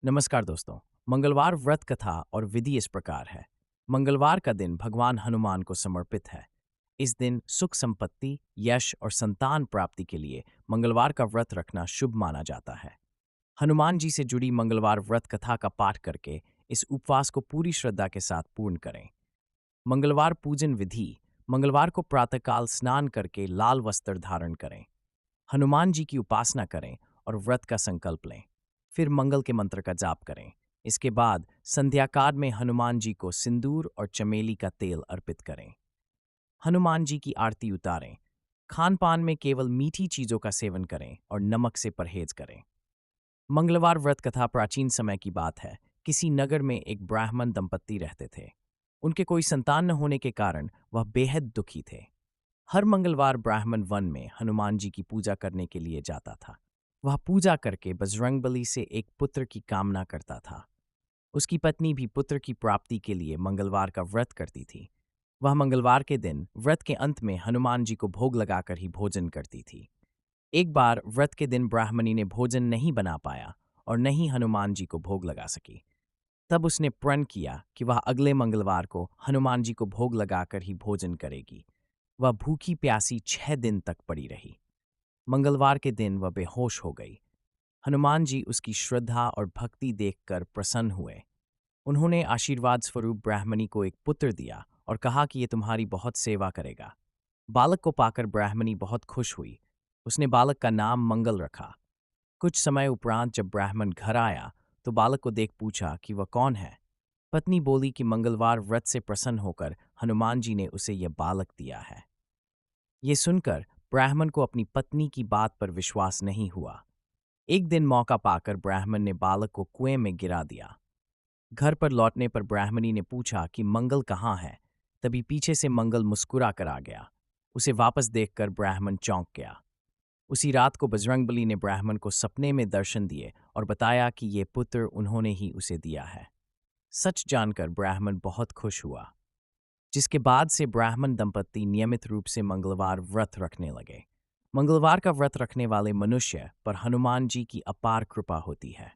नमस्कार दोस्तों। मंगलवार व्रत कथा और विधि इस प्रकार है। मंगलवार का दिन भगवान हनुमान को समर्पित है। इस दिन सुख संपत्ति, यश और संतान प्राप्ति के लिए मंगलवार का व्रत रखना शुभ माना जाता है। हनुमान जी से जुड़ी मंगलवार व्रत कथा का पाठ करके इस उपवास को पूरी श्रद्धा के साथ पूर्ण करें। मंगलवार पूजन विधि। मंगलवार को प्रातःकाल स्नान करके लाल वस्त्र धारण करें। हनुमान जी की उपासना करें और व्रत का संकल्प लें। फिर मंगल के मंत्र का जाप करें। इसके बाद संध्याकाल में हनुमान जी को सिंदूर और चमेली का तेल अर्पित करें। हनुमान जी की आरती उतारें। खान पान में केवल मीठी चीजों का सेवन करें और नमक से परहेज करें। मंगलवार व्रत कथा प्राचीन समय की बात है। किसी नगर में एक ब्राह्मण दंपत्ति रहते थे। उनके कोई संतान न होने के कारण वह बेहद दुखी थे। हर मंगलवार ब्राह्मण वन में हनुमान जी की पूजा करने के लिए जाता था। वह पूजा करके बजरंगबली से एक पुत्र की कामना करता था। उसकी पत्नी भी पुत्र की प्राप्ति के लिए मंगलवार का व्रत करती थी। वह मंगलवार के दिन व्रत के अंत में हनुमान जी को भोग लगाकर ही भोजन करती थी। एक बार व्रत के दिन ब्राह्मणी ने भोजन नहीं बना पाया और न ही हनुमान जी को भोग लगा सकी। तब उसने प्रण किया कि वह अगले मंगलवार को हनुमान जी को भोग लगाकर ही भोजन करेगी। वह भूखी प्यासी 6 दिन तक पड़ी रही। मंगलवार के दिन वह बेहोश हो गई। हनुमान जी उसकी श्रद्धा और भक्ति देखकर प्रसन्न हुए। उन्होंने आशीर्वाद स्वरूप ब्राह्मणी को एक पुत्र दिया और कहा कि ये तुम्हारी बहुत सेवा करेगा। बालक को पाकर ब्राह्मणी बहुत खुश हुई। उसने बालक का नाम मंगल रखा। कुछ समय उपरांत जब ब्राह्मण घर आया तो बालक को देख पूछा कि वह कौन है। पत्नी बोली कि मंगलवार व्रत से प्रसन्न होकर हनुमान जी ने उसे यह बालक दिया है। ये सुनकर ब्राह्मण को अपनी पत्नी की बात पर विश्वास नहीं हुआ। एक दिन मौका पाकर ब्राह्मण ने बालक को कुएं में गिरा दिया। घर पर लौटने पर ब्राह्मणी ने पूछा कि मंगल कहाँ है। तभी पीछे से मंगल मुस्कुरा कर आ गया। उसे वापस देखकर ब्राह्मण चौंक गया। उसी रात को बजरंगबली ने ब्राह्मण को सपने में दर्शन दिए और बताया कि ये पुत्र उन्होंने ही उसे दिया है। सच जानकर ब्राह्मण बहुत खुश हुआ, जिसके बाद से ब्राह्मण दंपत्ति नियमित रूप से मंगलवार व्रत रखने लगे। मंगलवार का व्रत रखने वाले मनुष्य पर हनुमान जी की अपार कृपा होती है।